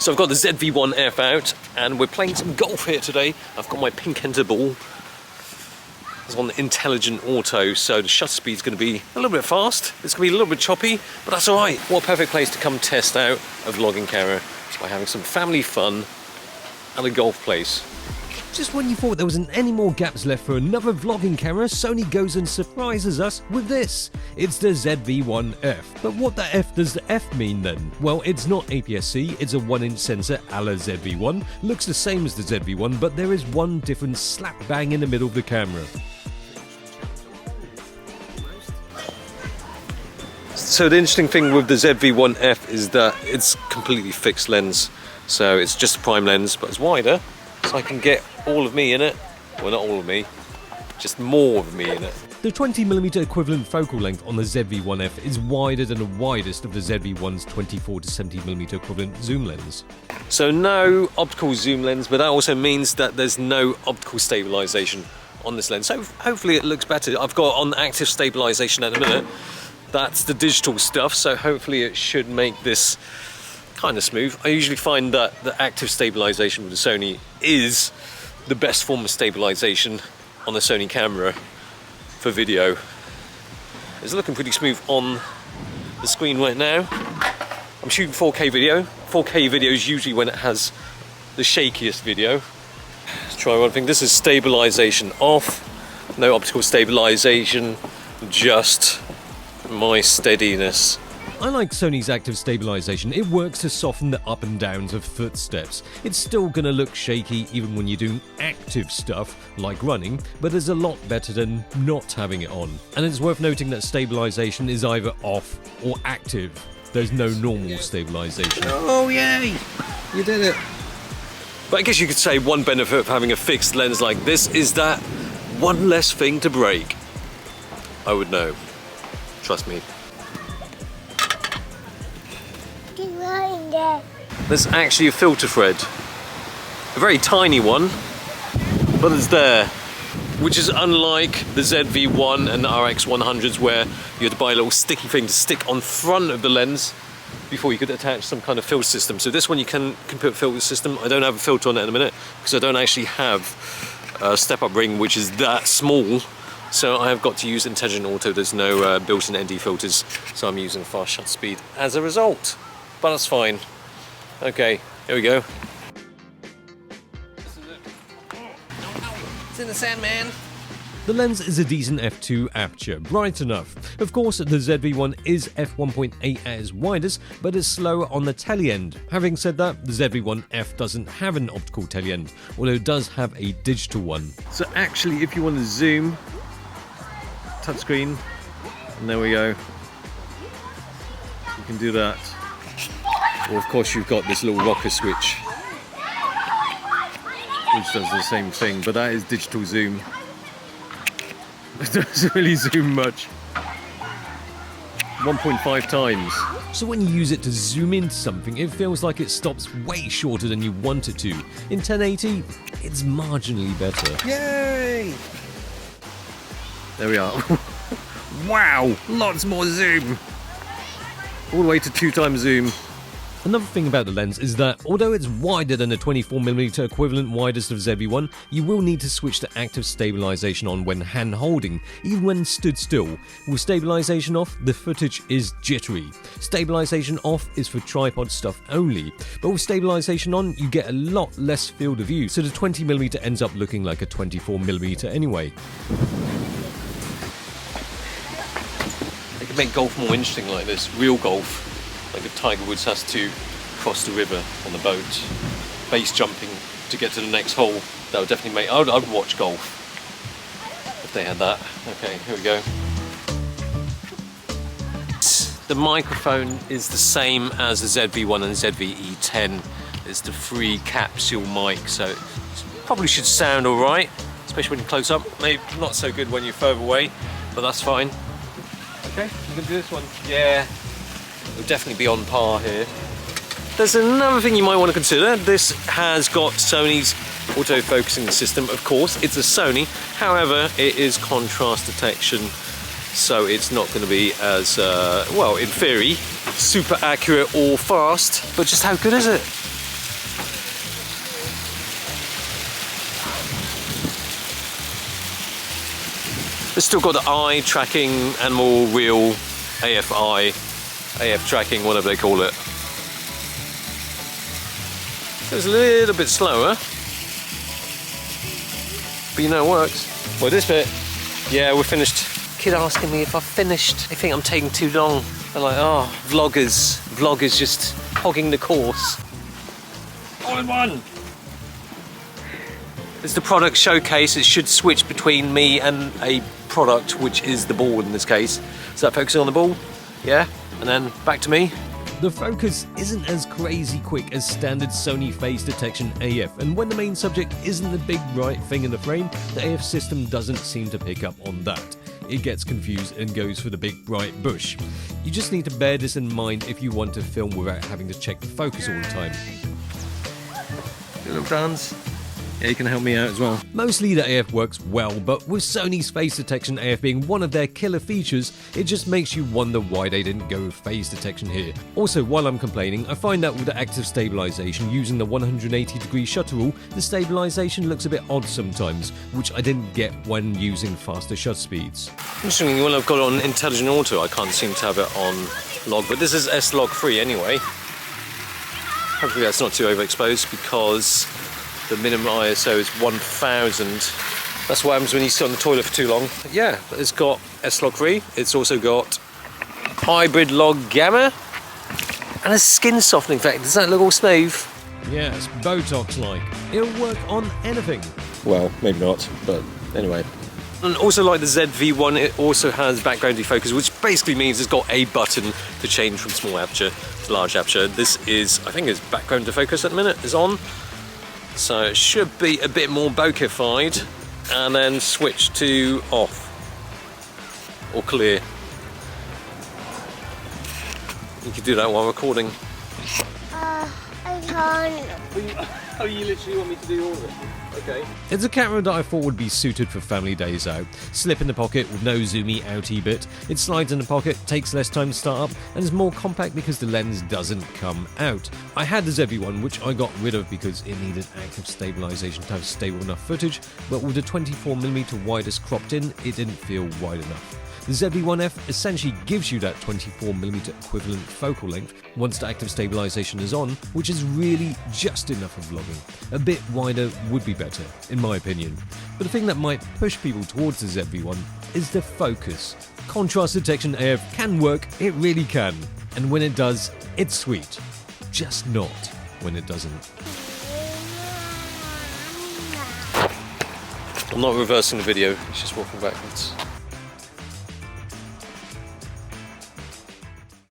So I've got the ZV-1F out and we're playing some golf here today. I've got my pink enter ball. It's on intelligent auto, so the shutter speed's going to be a little bit fast. It's going to be a little bit choppy, but that's all right. What a perfect place to come test out a vlogging camera by having some family fun at a golf place. Just when you thought there wasn't any more gaps left for another vlogging camera, Sony goes and surprises us with this. It's the ZV-1F. But what the F does the F mean then? Well, it's not APS-C, it's a 1-inch sensor a la ZV-1. Looks the same as the ZV-1, but there is one difference slap bang in the middle of the camera. So the interesting thing with the ZV-1F is that it's completely fixed lens. So it's just a prime lens, but it's wider. So I can get all of me in it. Well, not all of me, just more of me in it. The 20mm equivalent focal length on the ZV-1F is wider than the widest of the ZV-1's 24 to 70mm equivalent zoom lens. So no optical zoom lens, but that also means that there's no optical stabilization on this lens. So hopefully it looks better. I've got on active stabilization at the minute. That's the digital stuff, so hopefully it should make this kind of smooth. I usually find that the active stabilization with the Sony is the best form of stabilization on the Sony camera for video. It's looking pretty smooth on the screen right now. I'm shooting 4K video. 4K video is usually when it has the shakiest video. Let's try one thing. This is stabilization off. No optical stabilization, just my steadiness. I like Sony's active stabilization. It works to soften the up and downs of footsteps. It's still gonna look shaky even when you're doing active stuff like running, but it's a lot better than not having it on. And it's worth noting that stabilization is either off or active. There's no normal stabilization. Oh yay! You did it. But I guess you could say one benefit of having a fixed lens like this is that one less thing to break. I would know. Trust me. There's actually a filter thread. A very tiny one, but it's there. Which is unlike the ZV-1 and the RX100s where you had to buy a little sticky thing to stick on front of the lens before you could attach some kind of filter system. So this one you can put a filter system. I don't have a filter on it in a minute because I don't actually have a step-up ring which is that small. So I have got to use intelligent auto. There's no built-in ND filters, so I'm using fast shutter speed as a result. But that's fine. Okay, here we go. This is it. It's in the sand, man. The lens is a decent f2 aperture, bright enough. Of course, the ZV-1 is f1.8 at its widest, but is slower on the tele-end. Having said that, the ZV-1F doesn't have an optical tele-end, although it does have a digital one. So actually, if you want to zoom, touchscreen, and there we go. You can do that. Or of course you've got this little rocker switch, which does the same thing, but that is digital zoom. It doesn't really zoom much. 1.5 times. So when you use it to zoom into something, it feels like it stops way shorter than you want it to. In 1080, it's marginally better. Yay! There we are. Wow, lots more zoom. All the way to 2 times zoom. Another thing about the lens is that, although it's wider than the 24mm equivalent widest of ZV-1, you will need to switch to active stabilization on when hand-holding, even when stood still. With stabilization off, the footage is jittery. Stabilization off is for tripod stuff only, but with stabilization on, you get a lot less field of view, so the 20mm ends up looking like a 24mm anyway. They can make golf more interesting like this, real golf. Like if Tiger Woods has to cross the river on the boat, base jumping to get to the next hole, that would definitely make... I'd watch golf if they had that. Okay, here we go. The microphone is the same as the ZV-1 and ZV-E10. It's the free capsule mic, so it probably should sound alright, especially when you're close up. Maybe not so good when you're further away, but that's fine. Okay, you can do this one. Yeah. It'll definitely be on par here. There's another thing you might want to consider. This has got Sony's autofocusing system, of course. It's a Sony, however, it is contrast detection, so it's not going to be as, well, in theory, super accurate or fast, but just how good is it? It's still got the eye tracking and more real AFI, AF tracking, whatever they call it. So it's a little bit slower, but you know it works. Well, this bit, yeah, we're finished. Kid asking me if I've finished. They think I'm taking too long. They're like, oh, vloggers just hogging the course. All in one. It's the product showcase. It should switch between me and a product, which is the ball in this case. So focusing on the ball, yeah, and then back to me. The focus isn't as crazy quick as standard Sony face detection AF, and when the main subject isn't the big bright thing in the frame, the AF system doesn't seem to pick up on that. It gets confused and goes for the big bright bush. You just need to bear this in mind if you want to film without having to check the focus all the time. Little Franz. Yeah, you can help me out as well. Mostly the AF works well, but with Sony's face detection AF being one of their killer features, it just makes you wonder why they didn't go with face detection here. Also, while I'm complaining, I find that with the active stabilization using the 180-degree shutter rule, the stabilization looks a bit odd sometimes, which I didn't get when using faster shutter speeds. Interestingly, when I've got it on intelligent auto, I can't seem to have it on log, but this is S-Log 3 anyway. Hopefully that's not too overexposed because the minimum ISO is 1000. That's what happens when you sit on the toilet for too long. But yeah, it's got S-Log 3. It's also got hybrid log gamma and a skin softening effect. Does that look all smooth? Yeah, it's Botox-like. It'll work on anything. Well, maybe not, but anyway. And also like the ZV-1, it also has background defocus, which basically means it's got a button to change from small aperture to large aperture. This is, I think it's background defocus at the minute, is on. So it should be a bit more bokeh-fied, and then switch to off or clear. You can do that while recording. I can't. Oh, you literally want me to do all of it? Okay. It's a camera that I thought would be suited for family days out. Slip in the pocket with no zoomy outy bit. It slides in the pocket, takes less time to start up, and is more compact because the lens doesn't come out. I had the ZV-1, which I got rid of because it needed active stabilization to have stable enough footage, but with the 24mm widest cropped in, it didn't feel wide enough. The ZV-1F essentially gives you that 24mm equivalent focal length once the active stabilization is on, which is really just enough for vlogging. A bit wider would be better, in my opinion. But the thing that might push people towards the ZV-1 is the focus. Contrast detection AF can work, it really can. And when it does, it's sweet. Just not when it doesn't. I'm not reversing the video, it's just walking backwards.